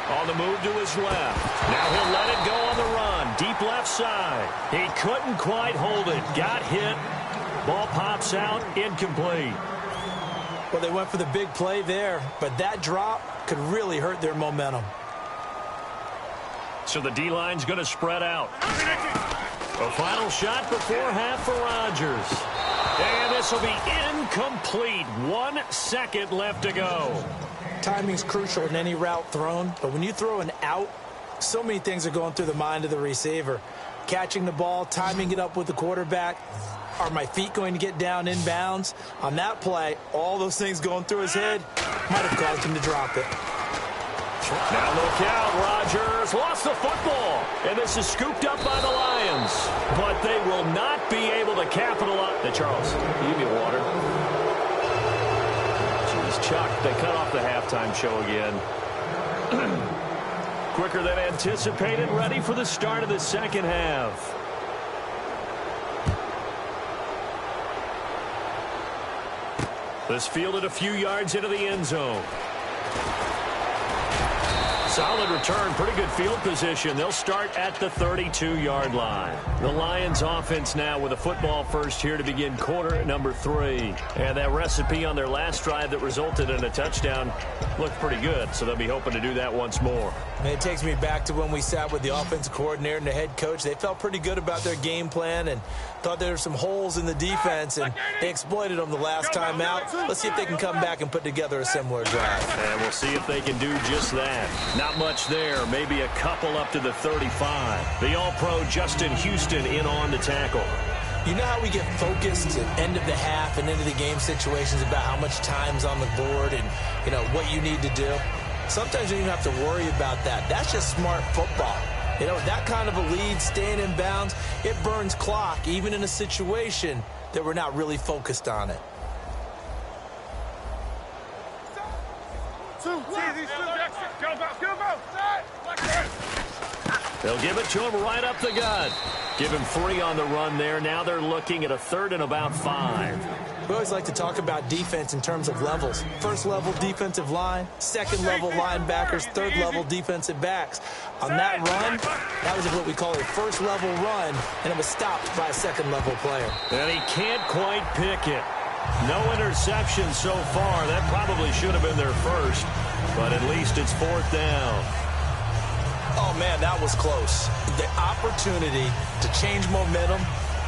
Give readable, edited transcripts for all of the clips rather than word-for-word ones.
On the move to his left. Now he'll let it go on the run. Deep left side. He couldn't quite hold it. Got hit. Ball pops out. Incomplete. Well, they went for the big play there, but that drop could really hurt their momentum. So the D-line's going to spread out. A final shot before half for Rodgers. And this will be incomplete. 1 second left to go. Timing's crucial in any route thrown, but when you throw an out, so many things are going through the mind of the receiver. Catching the ball, timing it up with the quarterback. Are my feet going to get down inbounds? On that play, all those things going through his head might have caused him to drop it. Now look out, Rodgers lost the football, and this is scooped up by the Lions. But they will not be able to capitalize. Hey, Charles, give me water. Jeez, Chuck, they cut off the halftime show again. Quicker than anticipated, ready for the start of the second half. This fielded a few yards into the end zone. Solid return, pretty good field position. They'll start at the 32-yard line. The Lions offense now with a football first here to begin quarter number 3. And that recipe on their last drive that resulted in a touchdown looked pretty good, so they'll be hoping to do that once more. And it takes me back to when we sat with the offensive coordinator and the head coach. They felt pretty good about their game plan and thought there were some holes in the defense, and they exploited them the last time out. Let's see if they can come back and put together a similar drive. And we'll see if they can do just that. Not much there, maybe a couple up to the 35. The All-Pro Justin Houston in on the tackle. You know how we get focused at end of the half and into the game situations about how much time's on the board and, you know, what you need to do? Sometimes you don't even have to worry about that. That's just smart football. You know, that kind of a lead, staying in bounds, it burns clock, even in a situation that we're not really focused on it. They'll give it to him right up the gut. Give him 3 on the run there. Now they're looking at a 3rd and about 5. We always like to talk about defense in terms of levels. First level defensive line, second level linebackers, third level defensive backs. On that run, that was what we call a first level run, and it was stopped by a second level player. And he can't quite pick it. No interception so far. That probably should have been their first, but at least it's 4th down. Oh, man, that was close. The opportunity to change momentum,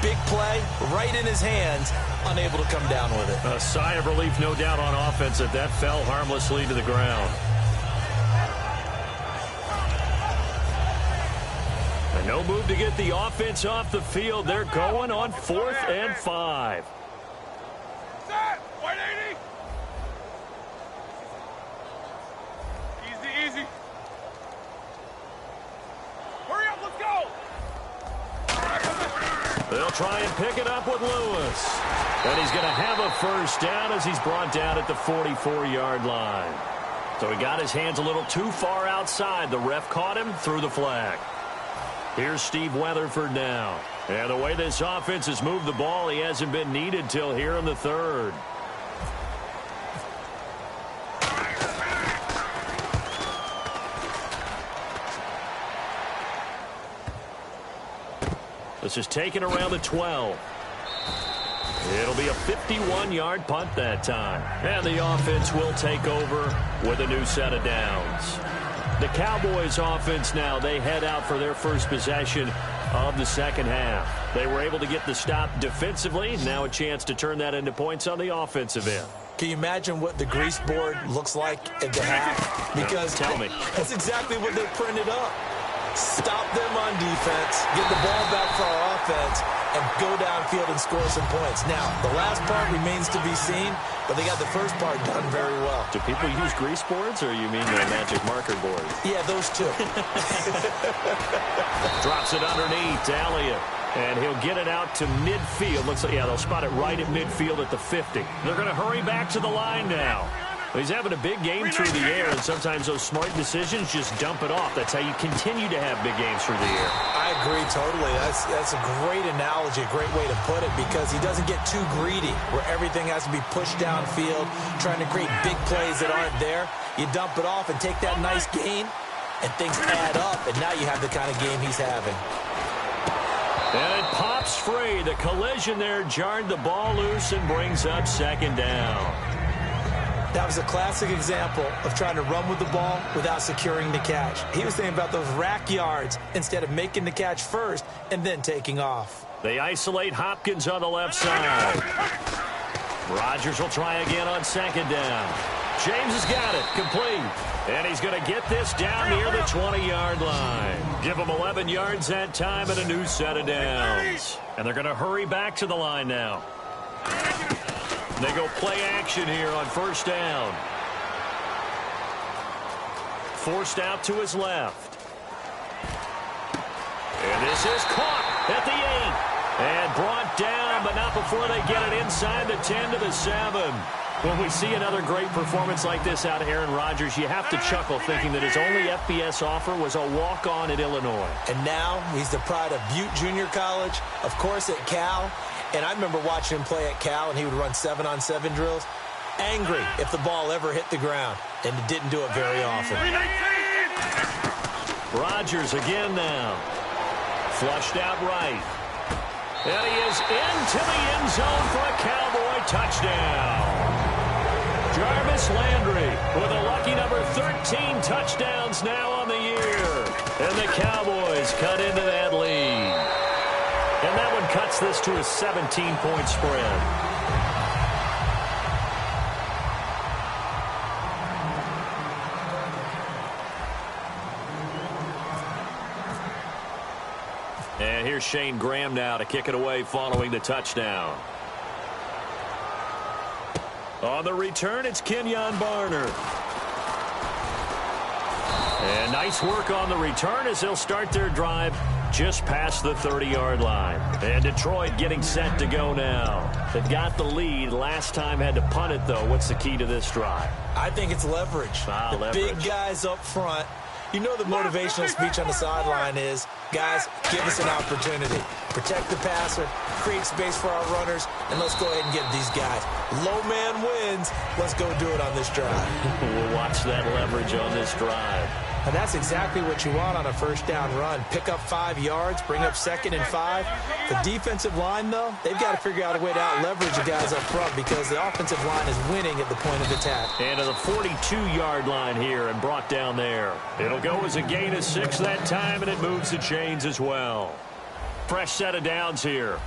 big play, right in his hands, unable to come down with it. A sigh of relief, no doubt, on offense that fell harmlessly to the ground. And no move to get the offense off the field. They're going on 4th and 5. Set! 180! Easy, easy. Hurry up, let's go! They'll try and pick it up with Lewis. And he's going to have a first down as he's brought down at the 44-yard line. So he got his hands a little too far outside. The ref caught him, threw the flag. Here's Steve Weatherford now. And the way this offense has moved the ball, he hasn't been needed till here in the 3rd. This is taken around the 12. It'll be a 51-yard punt that time. And the offense will take over with a new set of downs. The Cowboys offense now, they head out for their first possession of the second half. They were able to get the stop defensively. Now a chance to turn that into points on the offensive end. Can you imagine what the grease board looks like at the half? Because tell me. That's exactly what they printed up. Stop them on defense, get the ball back for our offense, and go downfield and score some points. Now, the last part remains to be seen, but they got the first part done very well. Do people use grease boards, or you mean the magic marker board? Yeah, those two. Drops it underneath to Elliott. And he'll get it out to midfield. Looks like, yeah, they'll spot it right at midfield at the 50. They're going to hurry back to the line now. He's having a big game through the air, and sometimes those smart decisions just dump it off. That's how you continue to have big games through the air. I agree totally. That's a great analogy, a great way to put it, because he doesn't get too greedy where everything has to be pushed downfield, trying to create big plays that aren't there. You dump it off and take that nice gain, and things add up, and now you have the kind of game he's having. And it pops free. The collision there jarred the ball loose and brings up second down. That was a classic example of trying to run with the ball without securing the catch. He was thinking about those rack yards instead of making the catch first and then taking off. They isolate Hopkins on the left side. Rodgers will try again on second down. James has got it. Complete. And he's going to get this down near the 20-yard line. Give him 11 yards that time and a new set of downs. And they're going to hurry back to the line now. They go play action here on first down. Forced out to his left. And this is caught at the 8. And brought down, but not before they get it inside the 10 to the 7. When we see another great performance like this out of Aaron Rodgers, you have to chuckle thinking that his only FBS offer was a walk-on at Illinois. And now he's the pride of Butte Junior College, of course at Cal. And I remember watching him play at Cal, and he would run 7-on-7 drills. Angry if the ball ever hit the ground, and it didn't do it very often. Rodgers again now. Flushed out right. And he is into the end zone for a Cowboy touchdown. Jarvis Landry with a lucky number 13 touchdowns now on the year. And the Cowboys cut into that lead. And that one cuts this to a 17-point spread. And here's Shane Graham now to kick it away following the touchdown. On the return, it's Kenyon Barner. And nice work on the return as they'll start their drive just past the 30-yard line. And Detroit getting set to go now. They've got the lead. Last time had to punt it, though. What's the key to this drive? I think it's leverage. Leverage. Big guys up front. You know the motivational speech on the sideline is, guys, give us an opportunity. Protect the passer, create space for our runners, and let's go ahead and get these guys. Low man wins. Let's go do it on this drive. We'll watch that leverage on this drive. And that's exactly what you want on a first down run. Pick up 5 yards, bring up 2nd and 5. The defensive line, though, they've got to figure out a way to out-leverage the guys up front because the offensive line is winning at the point of attack. And to the 42-yard line here and brought down there. It'll go as a gain of 6 that time, and it moves the chains as well. Fresh set of downs here.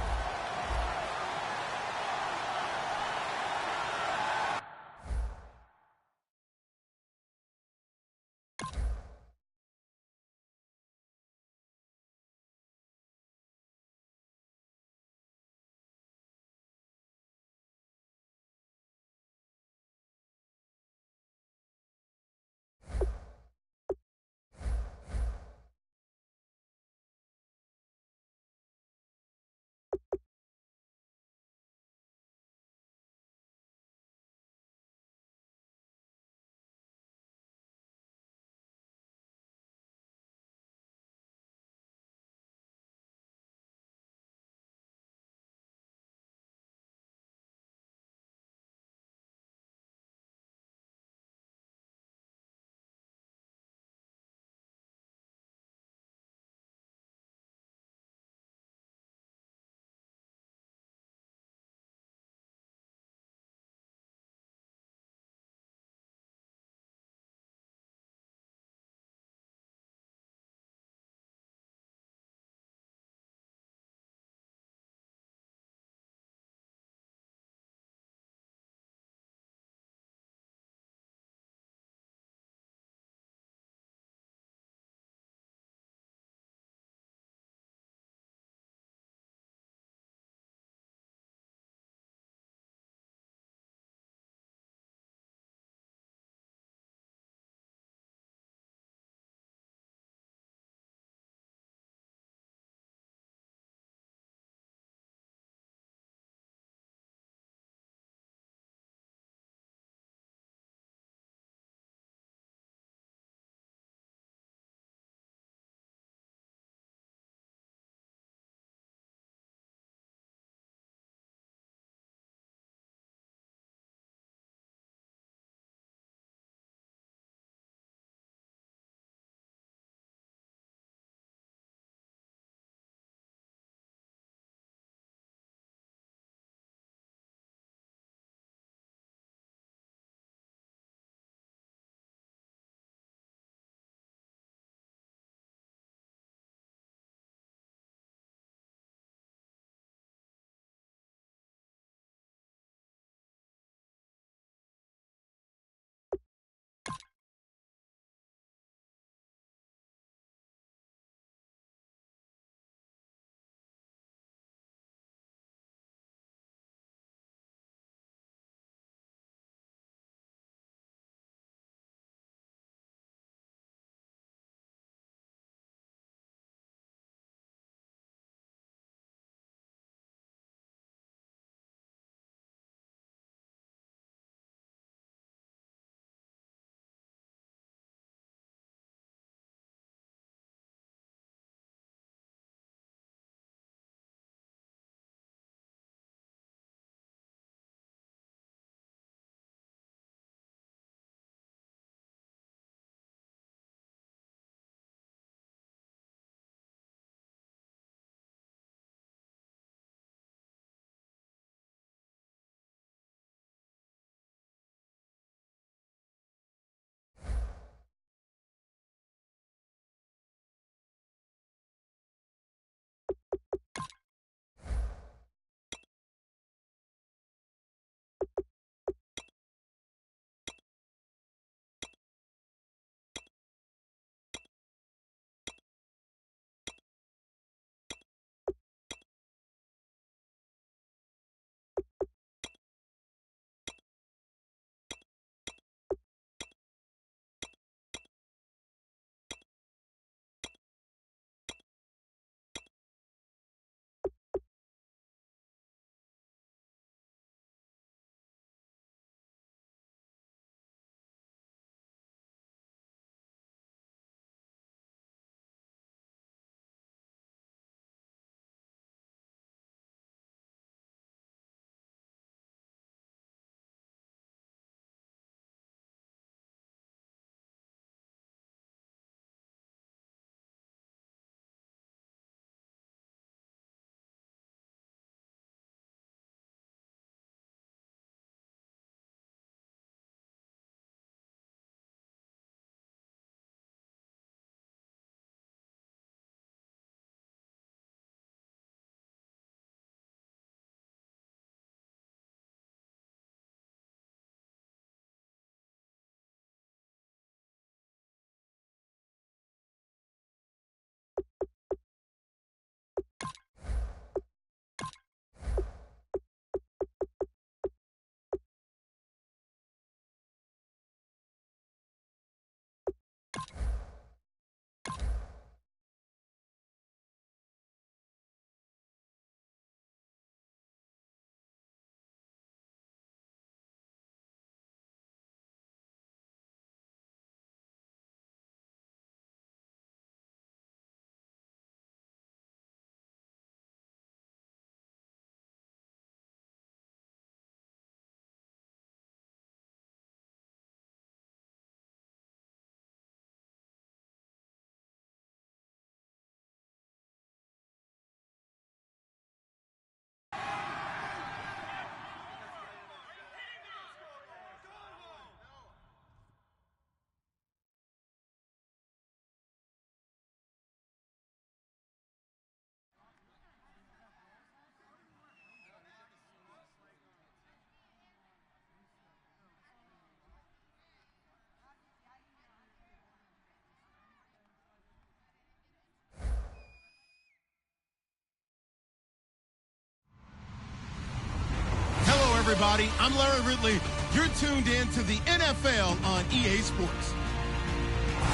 everybody. I'm Larry Ridley. You're tuned in to the NFL on EA Sports.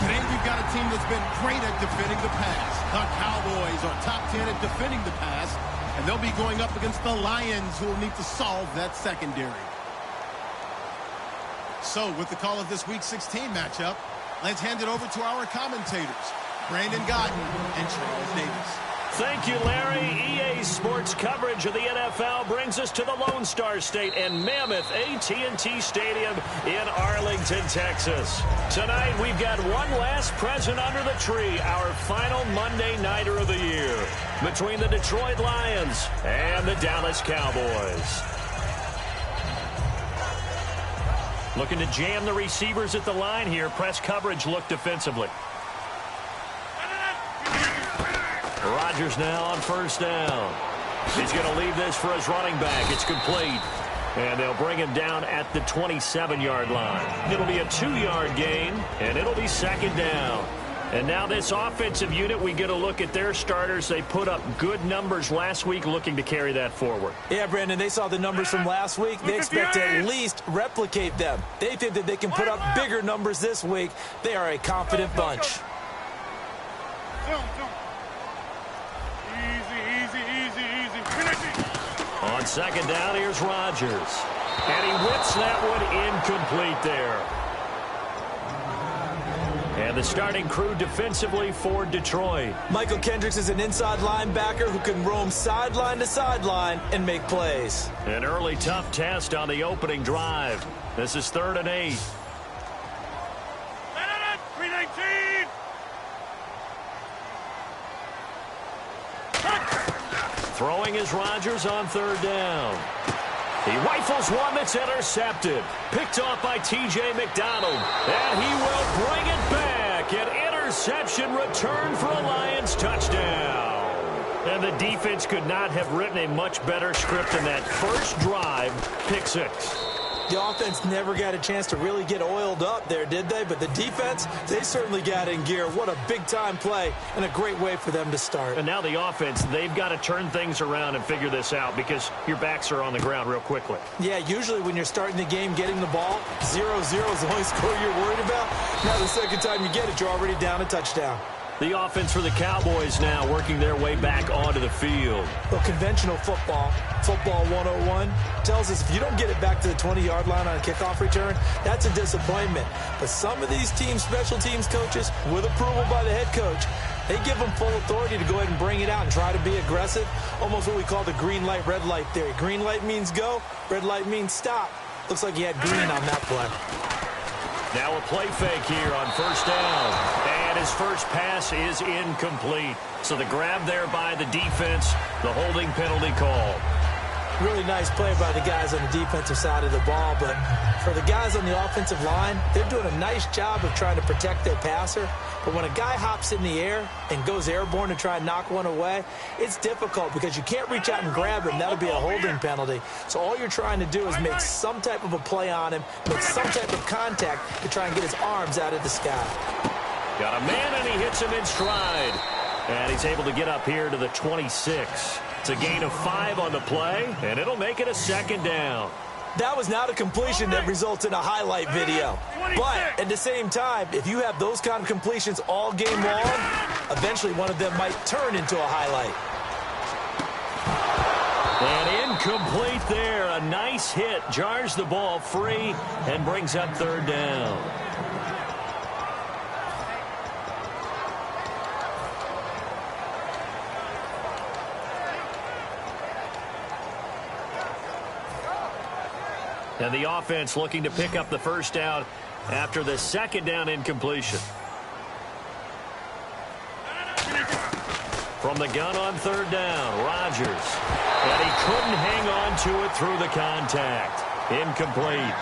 Today we've got a team that's been great at defending the pass. The Cowboys are top 10 at defending the pass, and they'll be going up against the Lions, who will need to solve that secondary. So, with the call of this Week 16 matchup, let's hand it over to our commentators, Brandon Godden and Charles Davis. Thank you, Larry. EA Sports coverage of the NFL brings us to the Lone Star State and Mammoth AT&T Stadium in Arlington, Texas. Tonight, we've got one last present under the tree, our final Monday Nighter of the year, between the Detroit Lions and the Dallas Cowboys. Looking to jam the receivers at the line here. Press coverage look defensively. Rodgers now on first down. He's going to leave this for his running back. It's complete. And they'll bring him down at the 27-yard line. It'll be a 2-yard gain, and it'll be second down. And now this offensive unit, we get a look at their starters. They put up good numbers last week, looking to carry that forward. Yeah, Brandon, they saw the numbers from last week. They expect to at least replicate them. They think that they can put up bigger numbers this week. They are a confident bunch. On second down, here's Rodgers. And he whips that one incomplete there. And the starting crew defensively for Detroit. Michael Kendricks is an inside linebacker who can roam sideline to sideline and make plays. An early tough test on the opening drive. This is 3rd and 8. Throwing is Rodgers on 3rd down. He rifles one that's intercepted. Picked off by T.J. McDonald. And he will bring it back. An interception return for a Lions touchdown. And the defense could not have written a much better script than that first drive, pick 6. The offense never got a chance to really get oiled up there, did they? But the defense, they certainly got in gear. What a big-time play and a great way for them to start. And now the offense, they've got to turn things around and figure this out because your backs are on the ground real quickly. Yeah, usually when you're starting the game, getting the ball, 0-0 is the only score you're worried about. Now the second time you get it, you're already down a touchdown. The offense for the Cowboys now working their way back onto the field. Well, conventional football 101, tells us if you don't get it back to the 20-yard line on a kickoff return, that's a disappointment. But some of these team special teams coaches, with approval by the head coach, they give them full authority to go ahead and bring it out and try to be aggressive, almost what we call the green light, red light theory. Green light means go, red light means stop. Looks like he had green on that play. Now a play fake here on first down. And his first pass is incomplete. So the grab there by the defense, the holding penalty call. Really nice play by the guys on the defensive side of the ball, but for the guys on the offensive line, they're doing a nice job of trying to protect their passer. But when a guy hops in the air and goes airborne to try and knock one away, it's difficult because you can't reach out and grab him. That'll be a holding penalty. So all you're trying to do is make some type of a play on him, make some type of contact to try and get his arms out of the sky. Got a man, and he hits him in stride. And he's able to get up here to the 26. It's a gain of 5 on the play, and it'll make it a second down. That was not a completion that results in a highlight video. But at the same time, if you have those kind of completions all game long, eventually one of them might turn into a highlight. And incomplete there. A nice hit. Jars the ball free and brings up 3rd down. And the offense looking to pick up the first down after the second down incompletion. From the gun on 3rd down, Rodgers. And he couldn't hang on to it through the contact. Incomplete.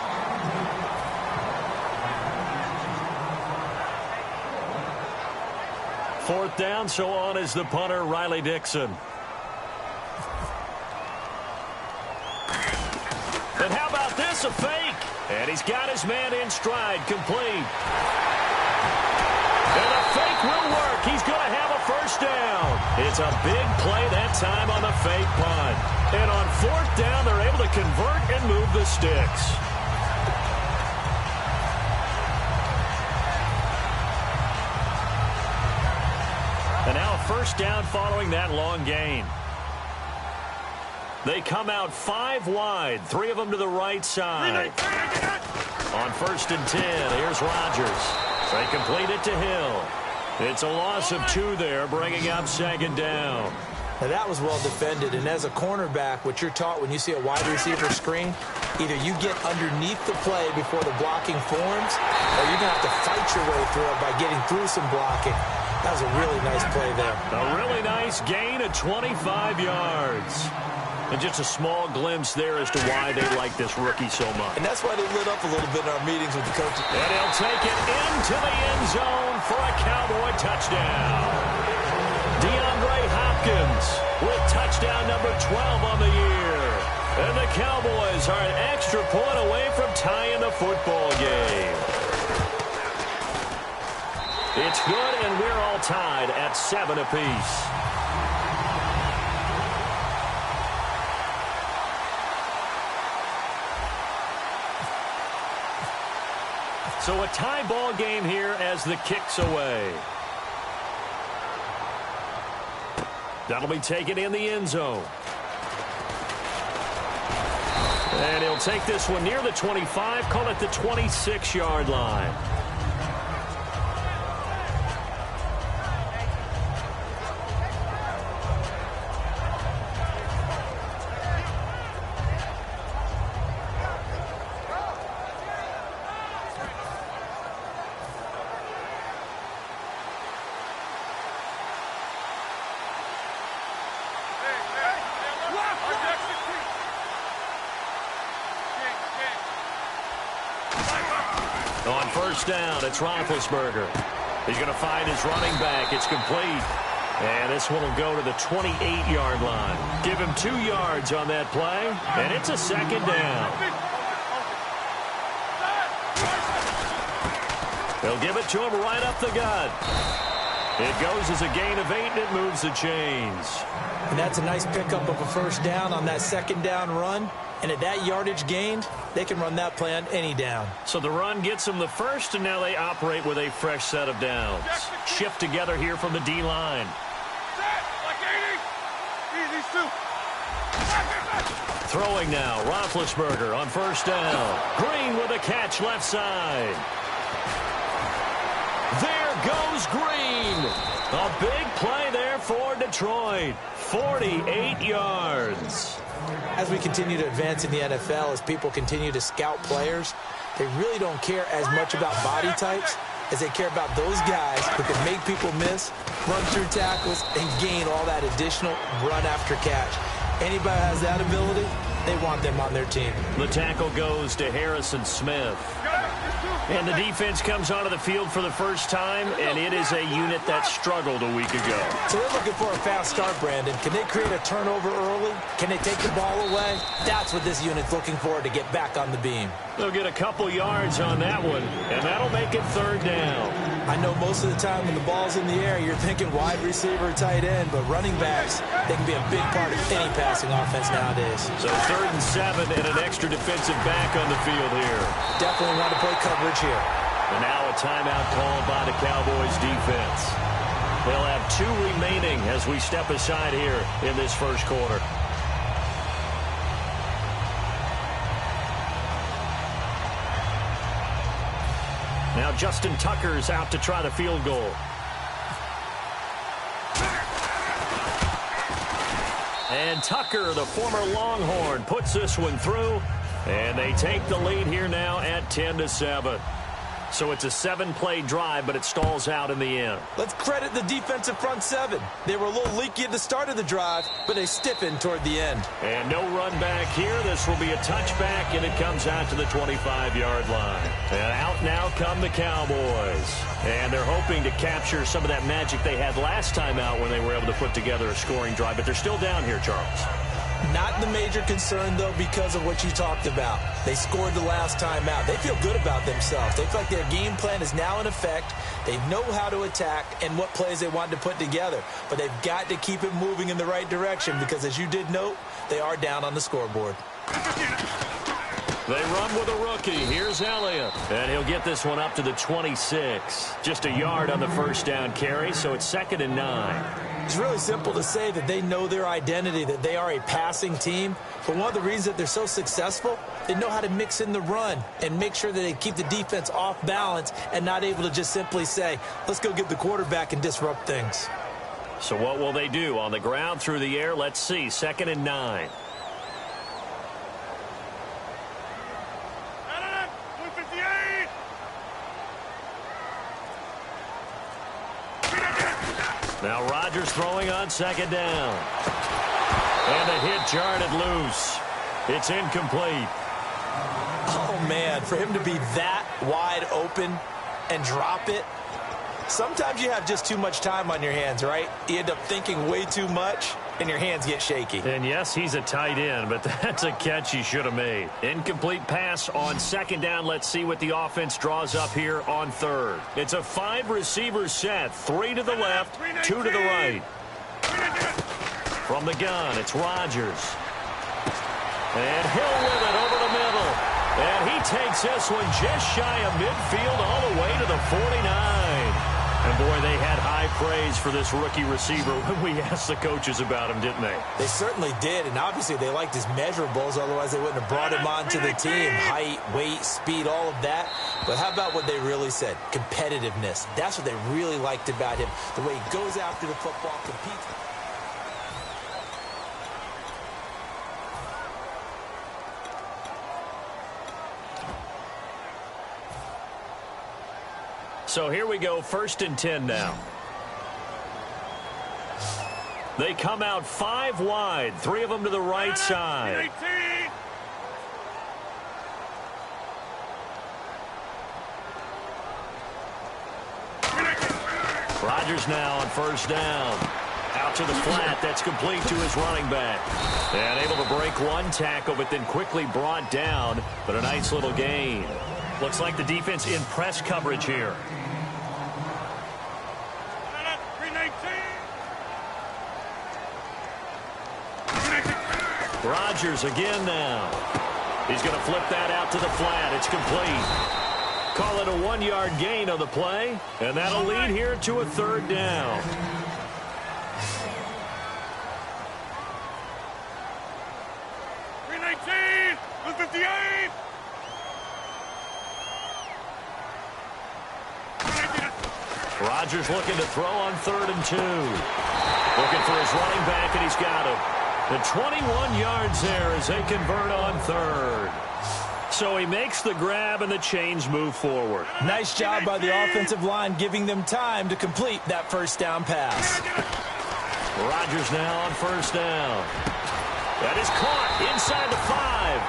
Fourth down, so on is the punter, Riley Dixon. And how about this, a fake? And he's got his man in stride, complete. And the fake will work. He's going to have a first down. It's a big play that time on the fake punt. And on fourth down, they're able to convert and move the sticks. And now a first down following that long gain. They come out 5 wide, 3 of them to the right side. On first and 10, here's Rodgers. They complete it to Hill. It's a loss of 2 there, bringing up second down. Now that was well defended, and as a cornerback, what you're taught when you see a wide receiver screen, either you get underneath the play before the blocking forms, or you're going to have to fight your way through it by getting through some blocking. That was a really nice play there. A really nice gain of 25 yards. And just a small glimpse there as to why they like this rookie so much. And that's why they lit up a little bit in our meetings with the coaches. And he'll take it into the end zone for a Cowboy touchdown. DeAndre Hopkins with touchdown number 12 on the year. And the Cowboys are an extra point away from tying the football game. It's good, and we're all tied at 7 apiece. So a tie ball game here as the kick's away. That'll be taken in the end zone. And he'll take this one near the 25, call it the 26-yard line. On first down, it's Roethlisberger. He's going to find his running back. It's complete. And this one will go to the 28-yard line. Give him 2 yards on that play, and it's a second down. They'll give it to him right up the gut. It goes as a gain of 8, and it moves the chains. And that's a nice pickup of a first down on that second down run. And at that yardage gained, they can run that play on any down. So the run gets them the first, and now they operate with a fresh set of downs. Shift together here from the D-line. Throwing now, Roethlisberger on first down. Green with a catch left side. There goes Green. A big play there for Detroit. 48 yards. As we continue to advance in the NFL, as people continue to scout players, they really don't care as much about body types as they care about those guys who can make people miss, run through tackles, and gain all that additional run after catch. Anybody who has that ability, they want them on their team. The tackle goes to Harrison Smith. And the defense comes onto the field for the first time, and it is a unit that struggled a week ago. So they're looking for a fast start, Brandon. Can they create a turnover early? Can they take the ball away? That's what this unit's looking for to get back on the beam. They'll get a couple yards on that one, and that'll make it third down. I know most of the time when the ball's in the air, you're thinking wide receiver, tight end, but running backs, they can be a big part of any passing offense nowadays. So 3rd and 7 and an extra defensive back on the field here. Definitely want to play coverage here. And now a timeout called by the Cowboys defense. They'll have 2 remaining as we step aside here in this first quarter. Now Justin Tucker's out to try the field goal. And Tucker, the former Longhorn, puts this one through. And they take the lead here now at 10-7. So it's a 7-play drive, but it stalls out in the end. Let's credit the defensive front 7. They were a little leaky at the start of the drive, but they stiffened toward the end. And no run back here. This will be a touchback, and it comes out to the 25-yard line. And out now come the Cowboys. And they're hoping to capture some of that magic they had last time out when they were able to put together a scoring drive. But they're still down here, Charles. Not the major concern, though, because of what you talked about. They scored the last time out. They feel good about themselves. They feel like their game plan is now in effect. They know how to attack and what plays they want to put together. But they've got to keep it moving in the right direction because, as you did note, they are down on the scoreboard. They run with a rookie. Here's Elliott. And he'll get this one up to the 26. Just a yard on the first down carry, so it's 2nd and 9. It's really simple to say that they know their identity, that they are a passing team. But one of the reasons that they're so successful, they know how to mix in the run and make sure that they keep the defense off balance and not able to just simply say, let's go get the quarterback and disrupt things. So what will they do? On the ground, through the air, let's see. 2nd and 9. Now Rodgers throwing on 2nd down. And a hit jarred loose. It's incomplete. Oh, man, for him to be that wide open and drop it. Sometimes you have just too much time on your hands, right? You end up thinking way too much, and your hands get shaky. And yes, he's a tight end, but that's a catch he should have made. Incomplete pass on 2nd down. Let's see what the offense draws up here on 3rd. It's a 5-receiver set. 3 to the left, 2 to the right. From the gun, it's Rodgers. And Hill with it over the middle. And he takes this one just shy of midfield all the way to the 49. And, boy, they had high praise for this rookie receiver when we asked the coaches about him, didn't they? They certainly did, and obviously they liked his measurables. Otherwise, they wouldn't have brought him onto the team. Height, weight, speed, all of that. But how about what they really said? Competitiveness. That's what they really liked about him. The way he goes after the football, competes. So here we go, 1st and 10 now. They come out 5 wide, 3 of them to the right side. Rodgers now on 1st down. Out to the flat, that's complete to his running back. And able to break one tackle, but then quickly brought down, but a nice little gain. Looks like the defense in press coverage here. Rodgers again now. He's going to flip that out to the flat. It's complete. Call it a 1-yard gain on the play, and that'll lead here to a 3rd down. Rodgers looking to throw on 3rd and 2. Looking for his running back, and he's got him. The 21 yards there as they convert on 3rd. So he makes the grab, and the chains move forward. Nice job by the offensive line, giving them time to complete that 1st down pass. Rodgers now on 1st down. That is caught inside the 5.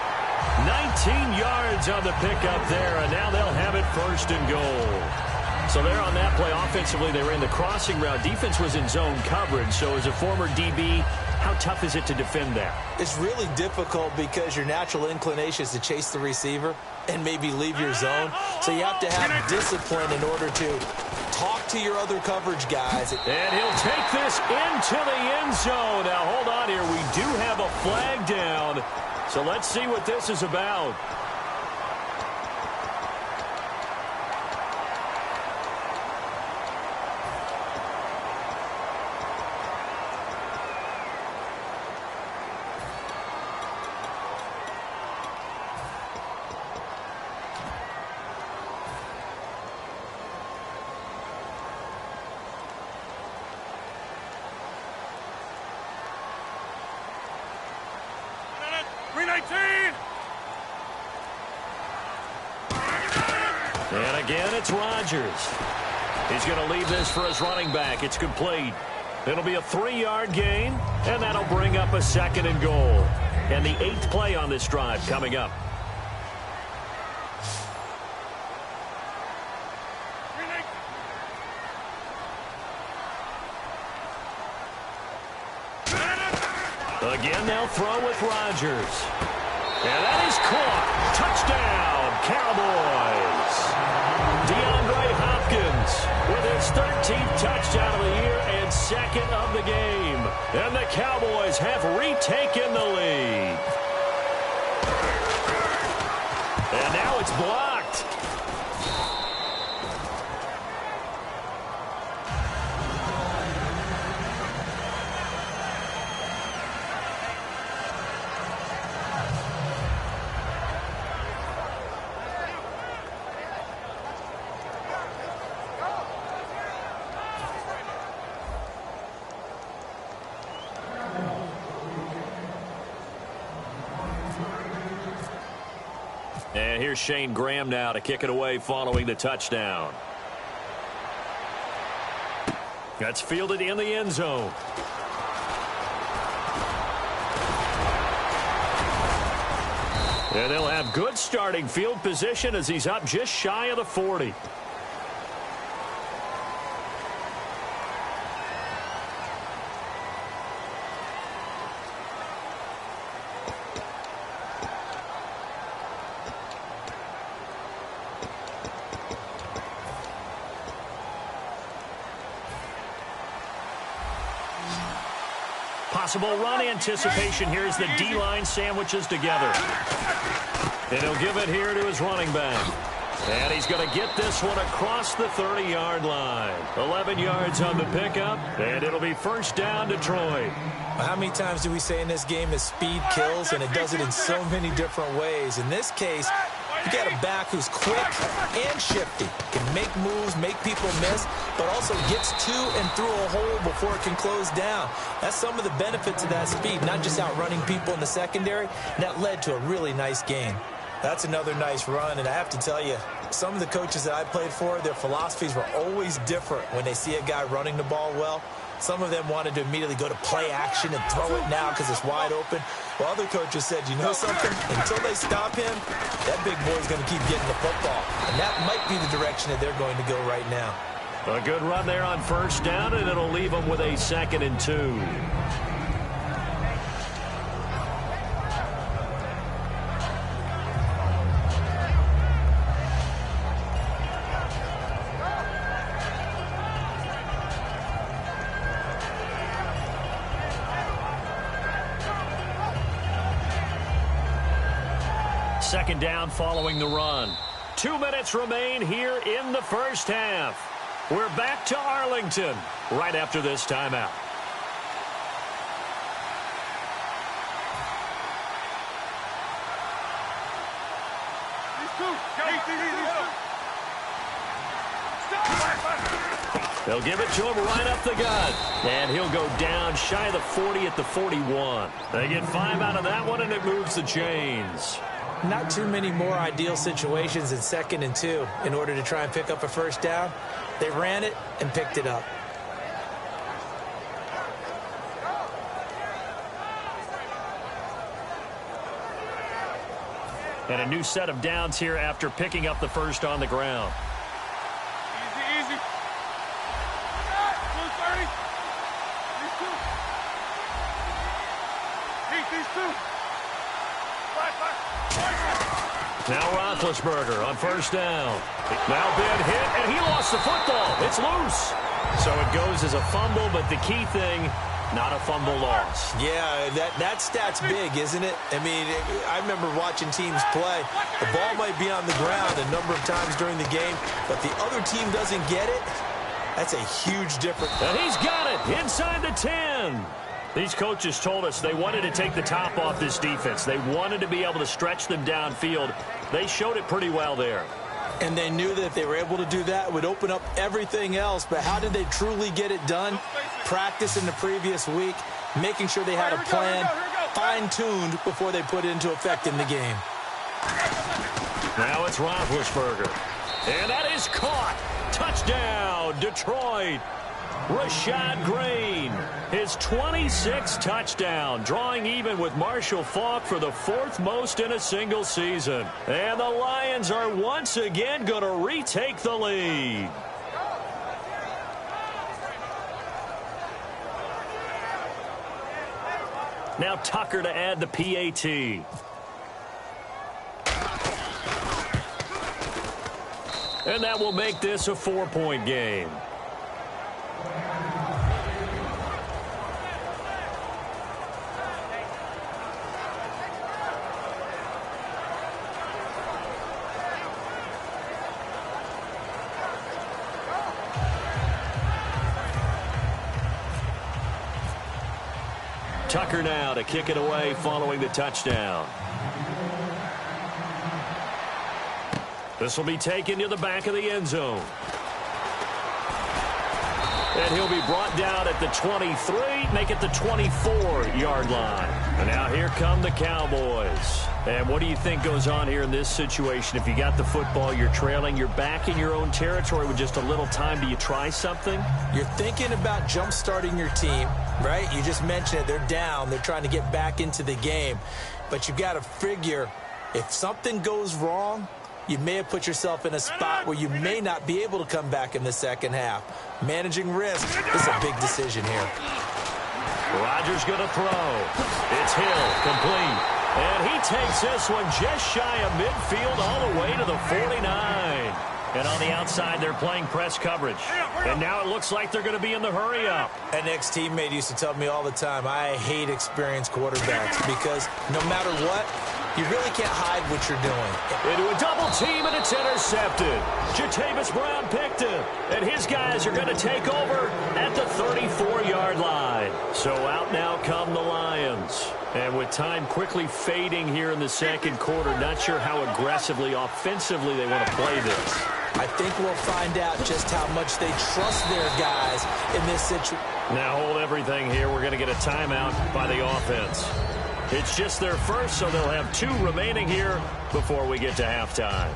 19 yards on the pickup there, and now they'll have it 1st and goal. So there on that play, offensively, they ran the crossing route. Defense was in zone coverage, so as a former DB, how tough is it to defend that? It's really difficult because your natural inclination is to chase the receiver and maybe leave your zone. So you have to have discipline in order to talk to your other coverage guys. And he'll take this into the end zone. Now, hold on here. We do have a flag down. So let's see what this is about. And again, it's Rodgers. He's going to leave this for his running back. It's complete. It'll be a 3-yard gain, and that'll bring up a 2nd and goal. And the 8th play on this drive coming up. Again, they'll throw with Rodgers. And that is caught. Touchdown, Cowboys. DeAndre Hopkins with his 13th touchdown of the year and second of the game. And the Cowboys have retaken the lead. And now it's blocked. And here's Shane Graham now to kick it away following the touchdown. That's fielded in the end zone. And they'll have good starting field position as he's up just shy of the 40. Possible run anticipation here as the D-line sandwiches together. And he'll give it here to his running back. And he's going to get this one across the 30-yard line. 11 yards on the pickup, and it'll be first down, Detroit. How many times do we say in this game that speed kills, and it does it in so many different ways? In this case, you got a back who's quick and shifty, can make moves, make people miss, but also gets to and through a hole before it can close down. That's some of the benefits of that speed, not just outrunning people in the secondary, and that led to a really nice game. That's another nice run, and I have to tell you, some of the coaches that I played for, their philosophies were always different when they see a guy running the ball well. Some of them wanted to immediately go to play action and throw it now because it's wide open. While other coaches said, you know something? Until they stop him, that big boy's going to keep getting the football. And that might be the direction that they're going to go right now. A good run there on first down, and it'll leave them with a 2nd and 2. Second down following the run. 2 minutes remain here in the first half. We're back to Arlington right after this timeout. They'll give it to him right up the gut. And he'll go down shy of the 40 at the 41. They get 5 out of that one, and it moves the chains. Not too many more ideal situations in 2nd and 2 in order to try and pick up a first down. They ran it and picked it up. And a new set of downs here after picking up the first on the ground. Easy, easy. 230. These two. These two. Now Roethlisberger on first down. Now been hit, and he lost the football. It's loose. So it goes as a fumble, but the key thing, not a fumble loss. Yeah, that stat's big, isn't it? I mean, I remember watching teams play. The ball might be on the ground a number of times during the game, but the other team doesn't get it. That's a huge difference. And he's got it inside the 10. These coaches told us they wanted to take the top off this defense. They wanted to be able to stretch them downfield. They showed it pretty well there. And they knew that if they were able to do that, it would open up everything else. But how did they truly get it done? Practice in the previous week, making sure they had a plan, fine-tuned before they put it into effect in the game. Now it's Roethlisberger. And that is caught. Touchdown, Detroit. Rashad Green, his 26th touchdown, drawing even with Marshall Faulk for the 4th most in a single season. And the Lions are once again going to retake the lead. Now Tucker to add the PAT. And that will make this a 4-point game. Tucker now to kick it away following the touchdown. This will be taken to the back of the end zone. And he'll be brought down at the 23, make it the 24-yard line. And now here come the Cowboys. And what do you think goes on here in this situation? If you got the football, you're trailing, you're back in your own territory with just a little time. Do you try something? You're thinking about jump-starting your team, right? You just mentioned it. They're down. They're trying to get back into the game. But you've got to figure if something goes wrong, you may have put yourself in a spot where you may not be able to come back in the second half. Managing risk is a big decision here. Rodgers going to throw. It's Hill, complete. And he takes this one just shy of midfield all the way to the 49. And on the outside, they're playing press coverage. And now it looks like they're going to be in the hurry-up. An ex-teammate used to tell me all the time, I hate experienced quarterbacks because no matter what, you really can't hide what you're doing. Into a double team, and it's intercepted. Jatavis Brown picked it. And his guys are going to take over at the 34-yard line. So out now come the Lions. And with time quickly fading here in the second quarter, not sure how aggressively, offensively they want to play this. I think we'll find out just how much they trust their guys in this situation. Now hold everything here. We're going to get a timeout by the offense. It's just their first, so they'll have 2 remaining here before we get to halftime.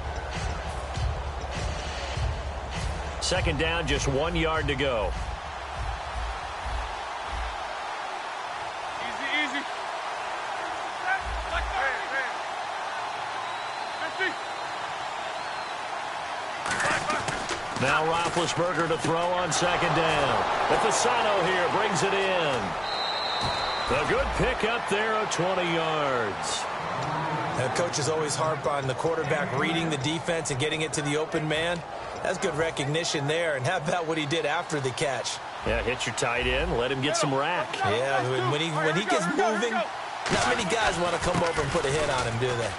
Second down, just 1 yard to go. Easy, easy. Now Roethlisberger to throw on second down. Fasano here brings it in. A good pick up there of 20 yards. And coaches always harp on the quarterback reading the defense and getting it to the open man. That's good recognition there. And how about what he did after the catch? Yeah, hit your tight end, let him get some rack. Yeah, when he gets moving, not many guys want to come over and put a hit on him, do they?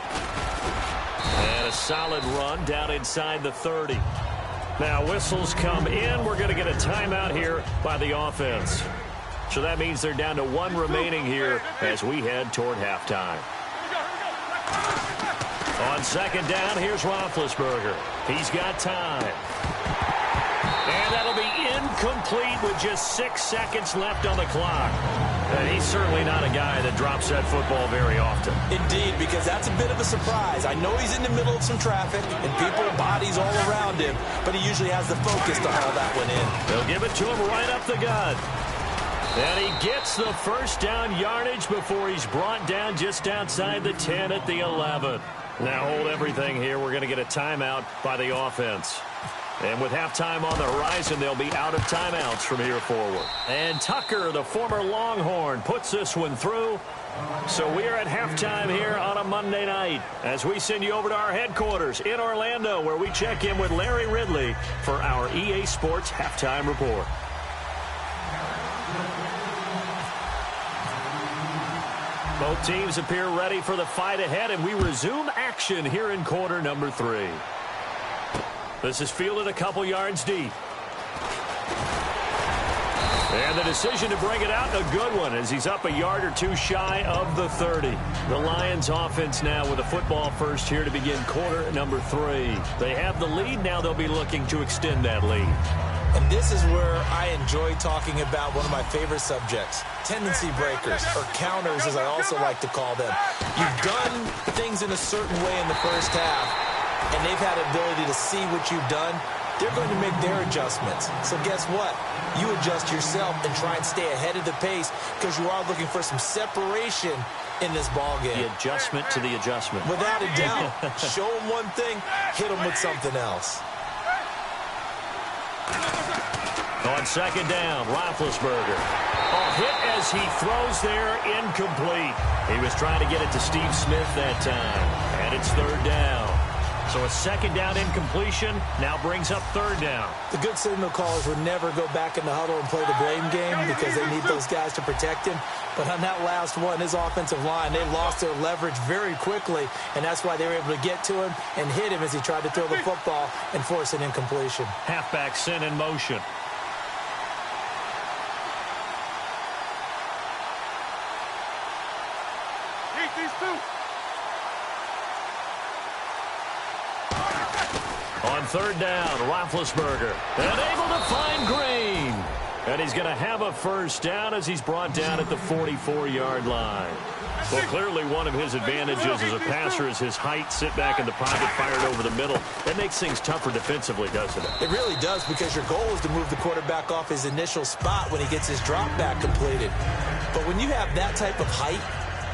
And a solid run down inside the 30. Now whistles come in. We're going to get a timeout here by the offense. So that means they're down to 1 remaining here as we head toward halftime. On second down, here's Roethlisberger. He's got time. And that'll be incomplete with just 6 seconds left on the clock. And he's certainly not a guy that drops that football very often. Indeed, because that's a bit of a surprise. I know he's in the middle of some traffic and people, bodies all around him, but he usually has the focus to haul that one in. They'll give it to him right up the gut. And he gets the first down yardage before he's brought down just outside the 10 at the 11. Now hold everything here. We're going to get a timeout by the offense. And with halftime on the horizon, they'll be out of timeouts from here forward. And Tucker, the former Longhorn, puts this one through. So we're at halftime here on a Monday night as we send you over to our headquarters in Orlando, where we check in with Larry Ridley for our EA Sports Halftime Report. Both teams appear ready for the fight ahead, and we resume action here in quarter number 3. This is fielded a couple yards deep. And the decision to bring it out, a good one, as he's up a yard or 2 shy of the 30. The Lions offense now with a football first here to begin quarter number 3. They have the lead. Now they'll be looking to extend that lead. And this is where I enjoy talking about one of my favorite subjects, tendency breakers, or counters as I also like to call them. You've done things in a certain way in the first half, and they've had the ability to see what you've done. They're going to make their adjustments. So guess what? You adjust yourself and try and stay ahead of the pace because you are looking for some separation in this ball game. The adjustment to the adjustment. Without a doubt. Show them one thing, hit them with something else. On second down, Roethlisberger. Hit as he throws there, incomplete. He was trying to get it to Steve Smith that time, and it's third down. So a second down incompletion now brings up third down. The good signal callers would never go back in the huddle and play the blame game because they need those guys to protect him. But on that last one, his offensive line, they lost their leverage very quickly, and that's why they were able to get to him and hit him as he tried to throw the football and force an incompletion. Halfback sent in motion. On third down, Roethlisberger, and able to find Green. And he's going to have a first down as he's brought down at the 44-yard line. Well, clearly one of his advantages as a passer is his height, sit back in the pocket, fired over the middle. That makes things tougher defensively, doesn't it? It really does, because your goal is to move the quarterback off his initial spot when he gets his drop back completed. But when you have that type of height,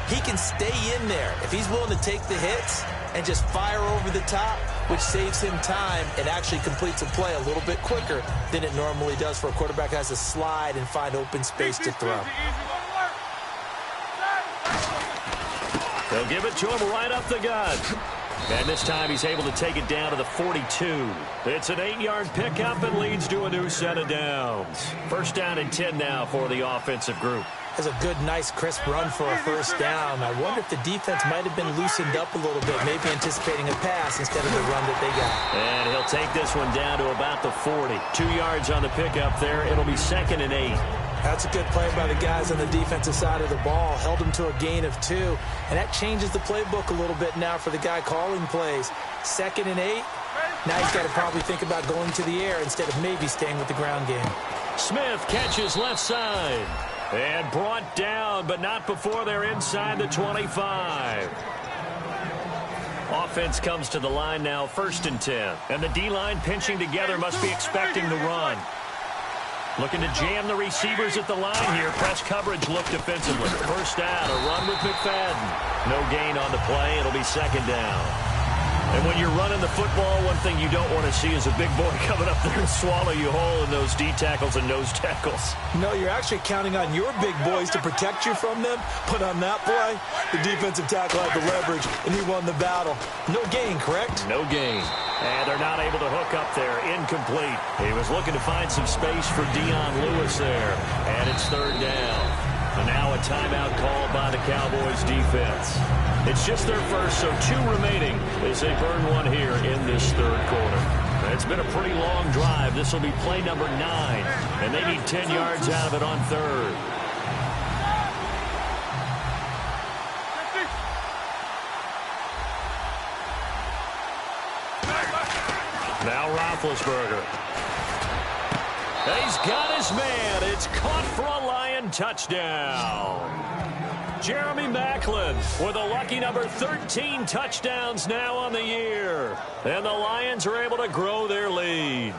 he can stay in there. If he's willing to take the hits and just fire over the top, which saves him time and actually completes a play a little bit quicker than it normally does for a quarterback who has to slide and find open space to throw. They'll give it to him right up the gut. And this time he's able to take it down to the 42. It's an 8-yard pickup and leads to a new set of downs. First down and 10 now for the offensive group. Has a good, nice, crisp run for a first down. I wonder if the defense might have been loosened up a little bit, maybe anticipating a pass instead of the run that they got. And he'll take this one down to about the 40. 2 yards on the pickup there. It'll be 2nd and 8. That's a good play by the guys on the defensive side of the ball. Held them to a gain of 2. And that changes the playbook a little bit now for the guy calling plays. 2nd and 8. Now he's got to probably think about going to the air instead of maybe staying with the ground game. Smith catches left side. And brought down, but not before they're inside the 25. Offense comes to the line now, 1st and 10. And the D-line pinching together must be expecting the run. Looking to jam the receivers at the line here. Press coverage look defensively. First down, a run with McFadden. No gain on the play. It'll be 2nd down. And when you're running the football, one thing you don't want to see is a big boy coming up there and swallow you whole in those D tackles and nose tackles. No, you're actually counting on your big boys to protect you from them. But on that play, the defensive tackle had the leverage, and he won the battle. No gain, correct? No gain. And they're not able to hook up there. Incomplete. He was looking to find some space for Dion Lewis there. And it's 3rd down. And now a timeout called by the Cowboys defense. It's just their first, so 2 remaining as they burn one here in this 3rd quarter. It's been a pretty long drive. This will be play number 9, and they need 10 yards out of it on 3rd. Now Roethlisberger. He's got his man. It's caught for a Lion touchdown. Jeremy Maclin with a lucky number 13 touchdowns now on the year. And the Lions are able to grow their lead.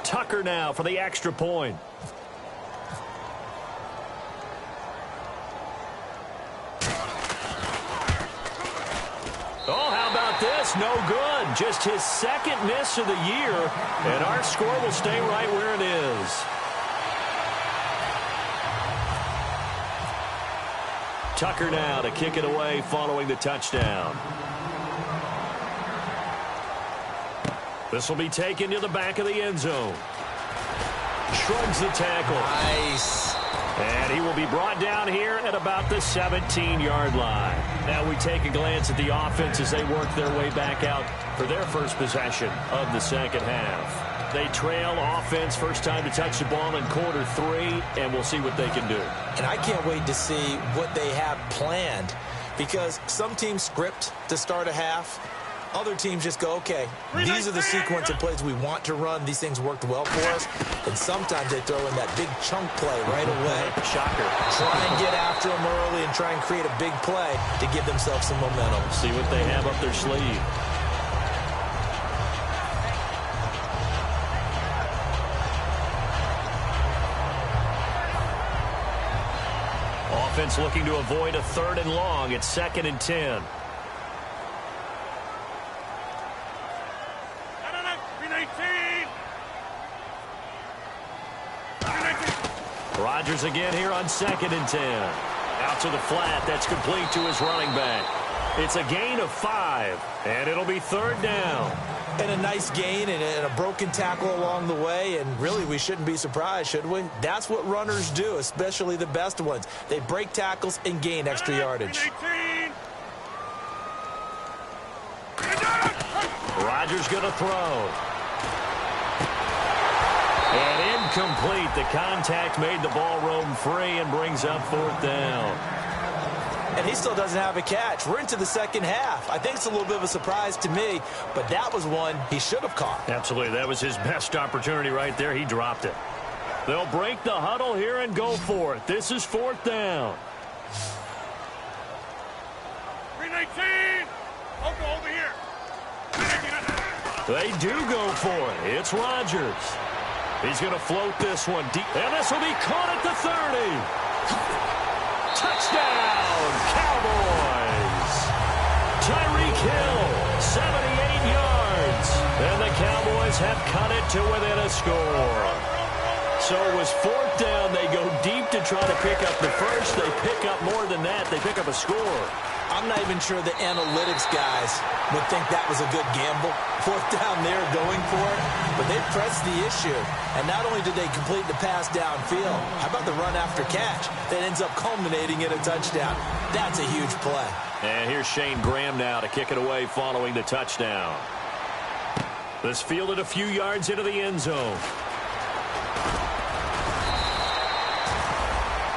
Tucker now for the extra point. Oh, how about this? No good. Just his 2nd miss of the year, and our score will stay right where it is. Tucker now to kick it away following the touchdown. This will be taken to the back of the end zone. Shrugs the tackle. Nice. And he will be brought down here at about the 17-yard line. Now we take a glance at the offense as they work their way back out for their first possession of the 2nd half. They trail offense, first time to touch the ball in quarter 3, and we'll see what they can do. And I can't wait to see what they have planned, because some teams script to start a half. Other teams just go, okay, these are the sequence of plays we want to run. These things worked well for us. And sometimes they throw in that big chunk play right away. Shocker. Try and get after them early and try and create a big play to give themselves some momentum. See what they have up their sleeve. Offense looking to avoid a 3rd and long. It's 2nd and 10. Rodgers again here on 2nd and 10. Out to the flat. That's complete to his running back. It's a gain of 5, and it'll be 3rd down. And a nice gain and a broken tackle along the way, and really we shouldn't be surprised, should we? That's what runners do, especially the best ones. They break tackles and gain extra yardage. Rodgers going to throw. And incomplete. The contact made the ball roam free and brings up 4th down. And he still doesn't have a catch. We're into the second half. I think it's a little bit of a surprise to me, but that was one he should have caught. Absolutely. That was his best opportunity right there. He dropped it. They'll break the huddle here and go for it. This is 4th down. 319. Over here. They do go for it. It's Rodgers. He's going to float this one deep. And this will be caught at the 30. Touchdown, Cowboys. Tyreek Hill, 78 yards. And the Cowboys have cut it to within a score. So it was 4th down. They go deep to try to pick up the first. They pick up more than that. They pick up a score. I'm not even sure the analytics guys would think that was a good gamble. 4th down there going for it, but they pressed the issue. And not only did they complete the pass downfield, how about the run after catch that ends up culminating in a touchdown? That's a huge play. And here's Shane Graham now to kick it away following the touchdown. This fielded a few yards into the end zone.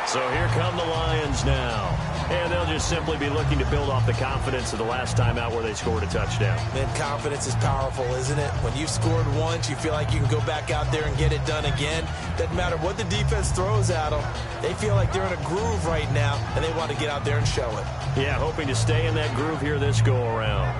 So here come the Lions now. And they'll just simply be looking to build off the confidence of the last time out where they scored a touchdown. Man, confidence is powerful, isn't it? When you've scored once, you feel like you can go back out there and get it done again. Doesn't matter what the defense throws at them. They feel like they're in a groove right now, and they want to get out there and show it. Yeah, hoping to stay in that groove here this go-around.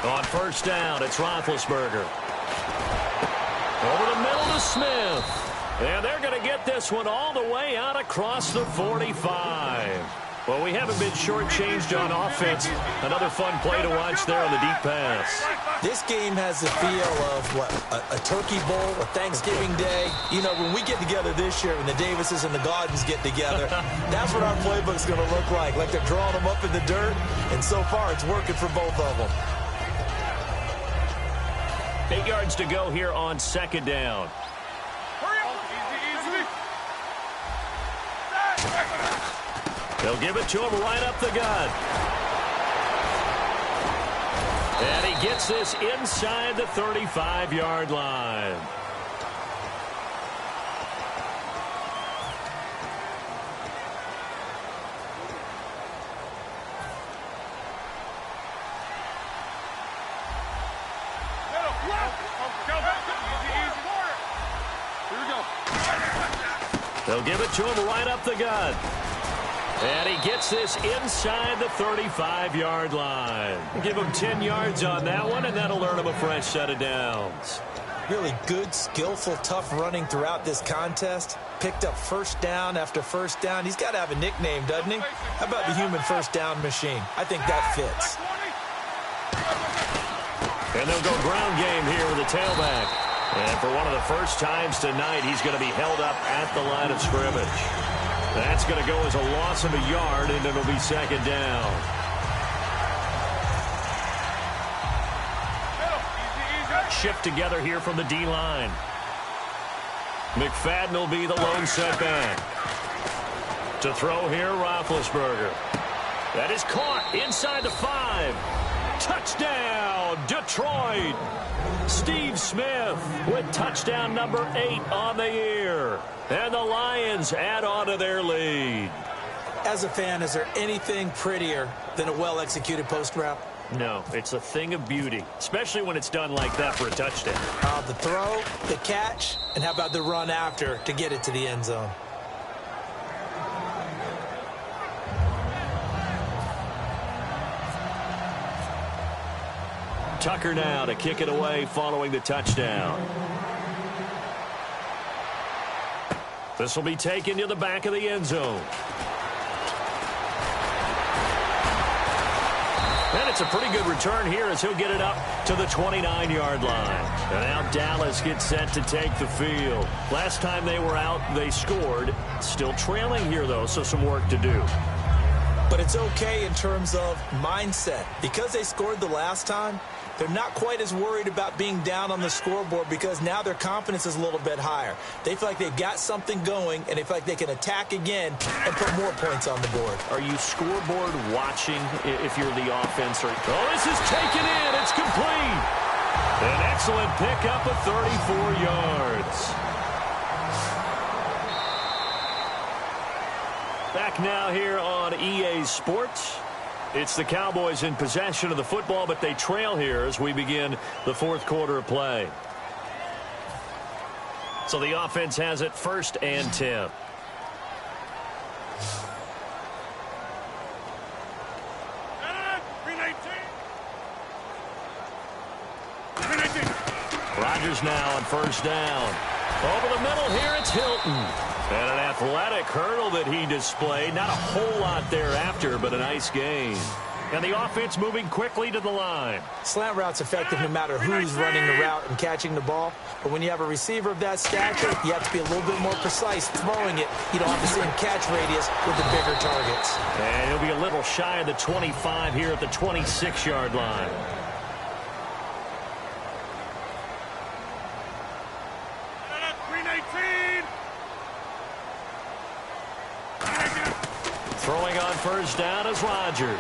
On 1st down, it's Roethlisberger. Over the middle to Smith. And they're going to get this one all the way out across the 45. Well, we haven't been shortchanged on offense. Another fun play to watch there on the deep pass. This game has the feel of, what, a turkey bowl, a Thanksgiving Day. You know, when we get together this year, when the Davises and the Gaudens get together, that's what our playbook's going to look like they're drawing them up in the dirt. And so far, it's working for both of them. 8 yards to go here on 2nd down. They'll give it to him right up the gut. And he gets this inside the 35-yard line. They'll give it to him right up the gut. And he gets this inside the 35-yard line. Give him 10 yards on that one, and that'll earn him a fresh set of downs. Really good, skillful, tough running throughout this contest. Picked up 1st down after 1st down. He's got to have a nickname, doesn't he? How about the human 1st down machine? I think that fits. And they'll go ground game here with the tailback. And for one of the first times tonight, he's going to be held up at the line of scrimmage. That's going to go as a loss of a yard, and it'll be 2nd down. Shift together here from the D-line. McFadden will be the lone setback. To throw here, Roethlisberger. That is caught inside the 5. Touchdown, Detroit. Steve Smith with touchdown number 8 on the year. And the Lions add on to their lead. As a fan, is there anything prettier than a well-executed post route? No, it's a thing of beauty, especially when it's done like that for a touchdown. The throw, the catch, and how about the run after to get it to the end zone? Tucker now to kick it away following the touchdown. This will be taken to the back of the end zone. That's a pretty good return here as he'll get it up to the 29-yard line. And now Dallas gets set to take the field. Last time they were out, they scored. Still trailing here, though, so some work to do. But it's okay in terms of mindset. Because they scored the last time, they're not quite as worried about being down on the scoreboard because now their confidence is a little bit higher. They feel like they've got something going, and they feel like they can attack again and put more points on the board. Are you scoreboard watching if you're the offense? Oh, this is taken in. It's complete. An excellent pickup of 34 yards. Back now here on EA Sports. It's the Cowboys in possession of the football, but they trail here as we begin the fourth quarter of play. So the offense has it 1st and 10. Rodgers now on 1st down. Over the middle here, it's Hilton. And an athletic hurdle that he displayed. Not a whole lot thereafter, but a nice gain. And the offense moving quickly to the line. Slant route's effective no matter who's running the route and catching the ball. But when you have a receiver of that stature, you have to be a little bit more precise throwing it. You don't have the same catch radius with the bigger targets. And he'll be a little shy of the 25 here at the 26-yard line. Throwing on 1st down is Rodgers.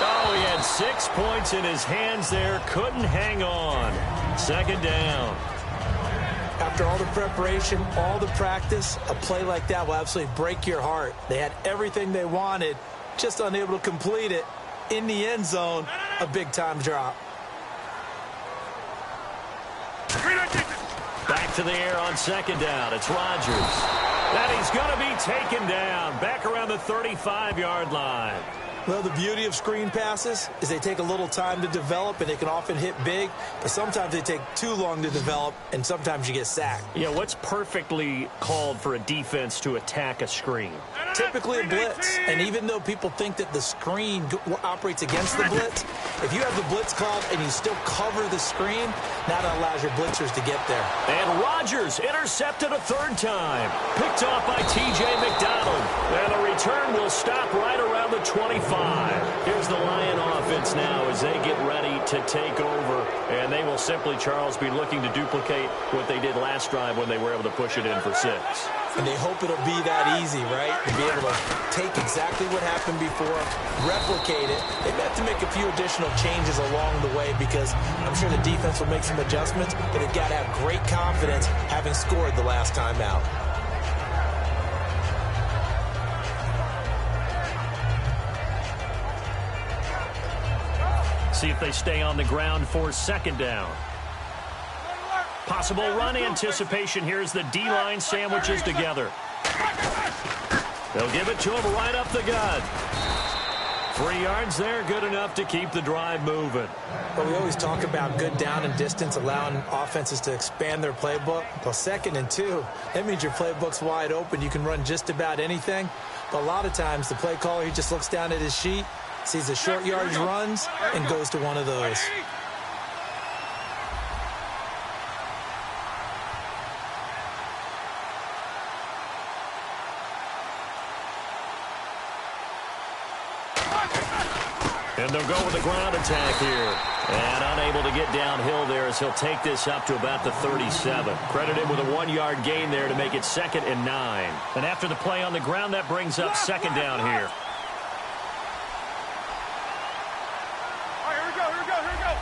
Oh, he had 6 points in his hands there. Couldn't hang on. 2nd down. After all the preparation, all the practice, a play like that will absolutely break your heart. They had everything they wanted, just unable to complete it. In the end zone, a big-time drop. Back to the air on 2nd down. It's Rodgers. And he's going to be taken down back around the 35-yard line. Well, the beauty of screen passes is they take a little time to develop, and they can often hit big, but sometimes they take too long to develop, and sometimes you get sacked. Yeah, what's perfectly called for a defense to attack a screen? Typically a blitz, and even though people think that the screen operates against the blitz, if you have the blitz called and you still cover the screen, that allows your blitzers to get there. And Rodgers intercepted a 3rd time. Picked off by T.J. McDonald. And the return will stop right around the 25. Here's the Lion offense now as they get ready to take over. And they will simply, Charles, be looking to duplicate what they did last drive when they were able to push it in for 6. And they hope it'll be that easy, right? To be able to take exactly what happened before, replicate it. They have to make a few additional changes along the way because I'm sure the defense will make some adjustments, but they've got to have great confidence having scored the last time out. See if they stay on the ground for 2nd down. Possible run anticipation. Here's the D-line sandwiches together. They'll give it to him right up the gut. 3 yards there, good enough to keep the drive moving. Well, we always talk about good down and distance, allowing offenses to expand their playbook. Well, 2nd and 2, that means your playbook's wide open. You can run just about anything. But a lot of times, the play caller, he just looks down at his sheet, sees the short yardage runs, and goes to one of those. And they'll go with the ground attack here. And unable to get downhill there as he'll take this up to about the 37. Credited with a 1-yard gain there to make it 2nd and 9. And after the play on the ground, that brings up 2nd down here. All right, here we go, here we go, here we go.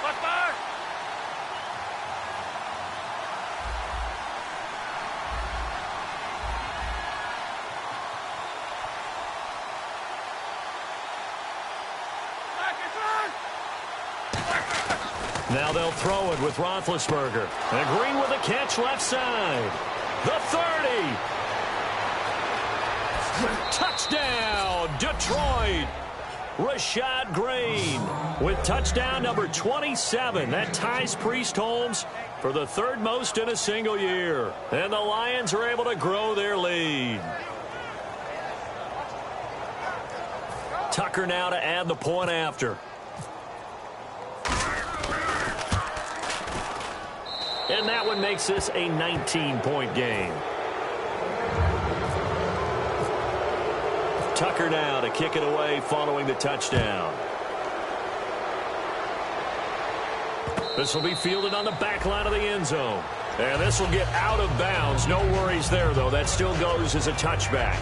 Left back. Now they'll throw it with Roethlisberger. And Green with a catch left side. The 30. Touchdown, Detroit. Rashad Green with touchdown number 27. That ties Priest Holmes for the 3rd most in a single year. And the Lions are able to grow their lead. Tucker now to add the point after. And that one makes this a 19-point game. Tucker now to kick it away following the touchdown. This will be fielded on the back line of the end zone. And this will get out of bounds. No worries there, though. That still goes as a touchback.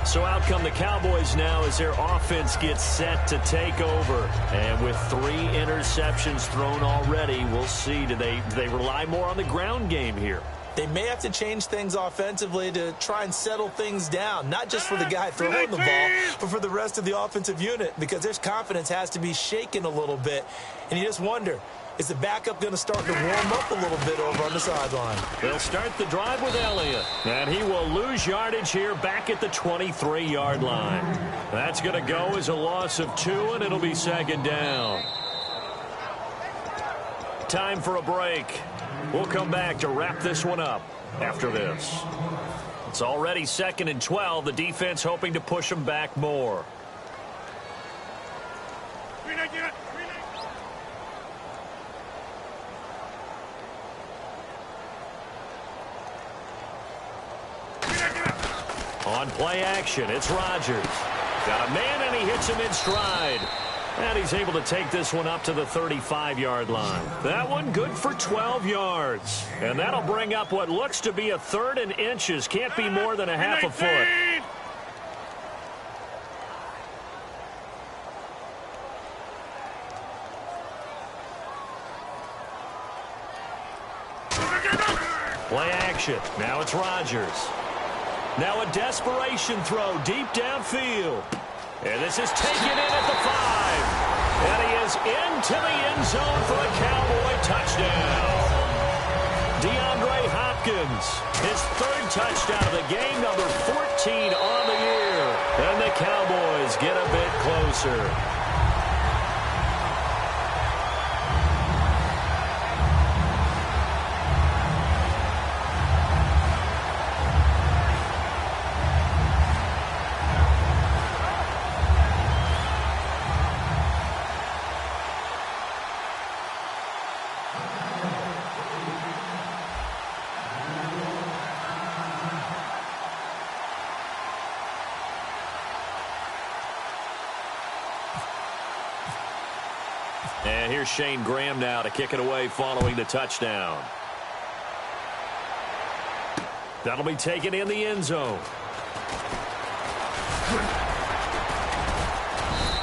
So out come the Cowboys now as their offense gets set to take over. And with 3 interceptions thrown already, we'll see. Do they rely more on the ground game here? They may have to change things offensively to try and settle things down, not just for the guy throwing the ball, but for the rest of the offensive unit, because their confidence has to be shaken a little bit. And you just wonder, is the backup going to start to warm up a little bit over on the sideline? They'll start the drive with Elliott, and he will lose yardage here back at the 23-yard line. That's going to go as a loss of 2, and it'll be second down. Time for a break. We'll come back to wrap this one up after this. It's already 2nd and 12. The defense hoping to push them back more. On play action, it's Rodgers. Got a man, and he hits him in stride. And he's able to take this one up to the 35-yard line. That one good for 12 yards. And that'll bring up what looks to be a 3rd and inches. Can't be more than a half a foot. Play action. Now it's Rodgers. Now a desperation throw deep downfield. And this is taken in at the 5. And he is into the end zone for a Cowboy touchdown. DeAndre Hopkins, his 3rd touchdown of the game, number 14 on the year. And the Cowboys get a bit closer. And here's Shane Graham now to kick it away following the touchdown. That'll be taken in the end zone.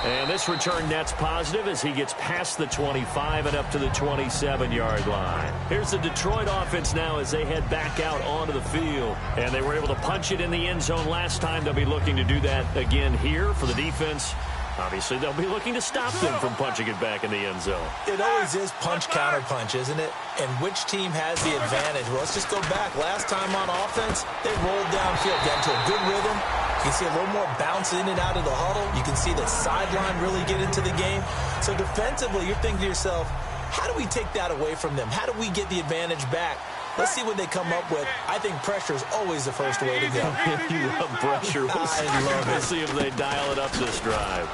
And this return net's positive as he gets past the 25 and up to the 27-yard line. Here's the Detroit offense now as they head back out onto the field. And they were able to punch it in the end zone last time. They'll be looking to do that again here for the defense. Obviously, they'll be looking to stop them from punching it back in the end zone. It always is punch-counter-punch, isn't it? And which team has the advantage? Well, let's just go back. Last time on offense, they rolled downfield, got into a good rhythm. You can see a little more bounce in and out of the huddle. You can see the sideline really get into the game. So defensively, you're thinking to yourself, how do we take that away from them? How do we get the advantage back? Let's see what they come up with. I think pressure is always the first way to go. You love pressure. We'll see if they dial it up this drive.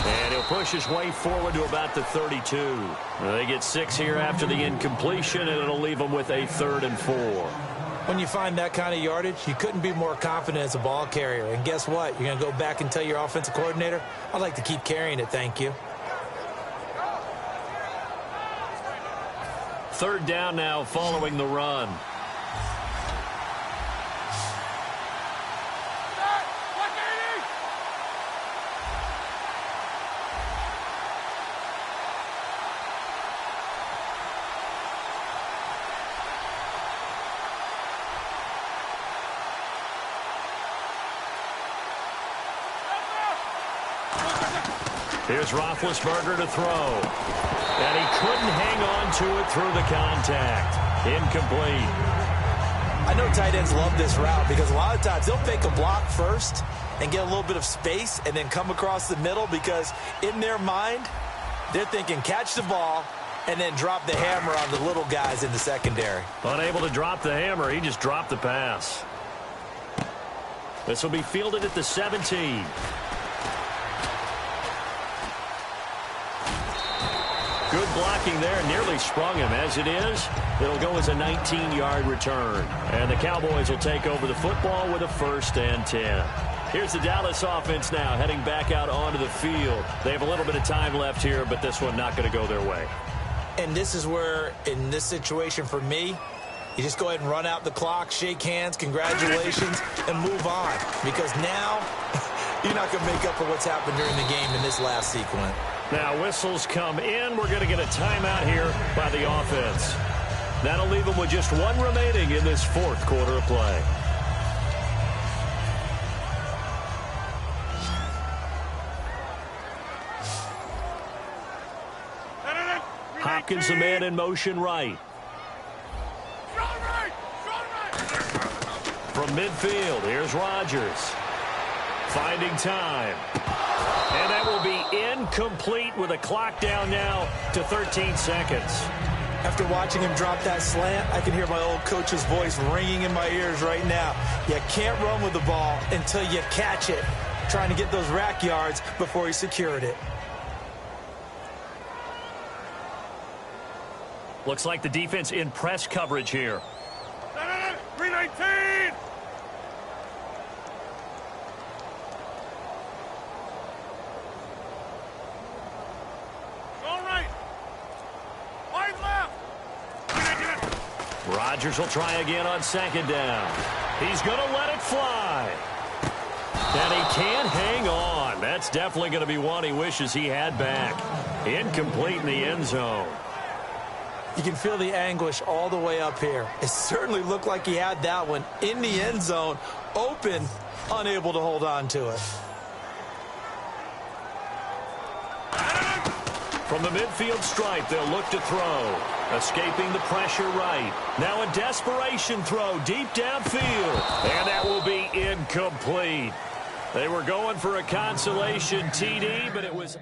And he'll push his way forward to about the 32. They get 6 here after the incompletion, and it'll leave them with a 3rd and 4. When you find that kind of yardage, you couldn't be more confident as a ball carrier. And guess what? You're going to go back and tell your offensive coordinator, I'd like to keep carrying it, thank you. 3rd down now following the run. Here's Roethlisberger to throw. And he couldn't hang on to it through the contact. Incomplete. I know tight ends love this route because a lot of times they'll fake a block first and get a little bit of space and then come across the middle because in their mind, they're thinking catch the ball and then drop the hammer on the little guys in the secondary. Unable to drop the hammer, he just dropped the pass. This will be fielded at the 17. Good blocking there. Nearly sprung him. As it is, it'll go as a 19-yard return. And the Cowboys will take over the football with a 1st and 10. Here's the Dallas offense now heading back out onto the field. They have a little bit of time left here, but this one not going to go their way. And this is where, in this situation for me, you just go ahead and run out the clock, shake hands, congratulations, and move on. Because now you're not going to make up for what's happened during the game in this last sequence. Now whistles come in. We're going to get a timeout here by the offense. That'll leave them with just one remaining in this 4th quarter of play. Hopkins, the man in motion right. From midfield, here's Rodgers. Finding time. And that will be incomplete with a clock down now to 13 seconds. After watching him drop that slant, I can hear my old coach's voice ringing in my ears right now. You can't run with the ball until you catch it. Trying to get those rack yards before he secured it. Looks like the defense in press coverage here. 319! All right. Wide left. Rodgers will try again on 2nd down. He's going to let it fly. And he can't hang on. That's definitely going to be one he wishes he had back. Incomplete in the end zone. You can feel the anguish all the way up here. It certainly looked like he had that one in the end zone, open, unable to hold on to it. From the midfield stripe, they'll look to throw. Escaping the pressure right. Now a desperation throw deep downfield. And that will be incomplete. They were going for a consolation TD, but it was...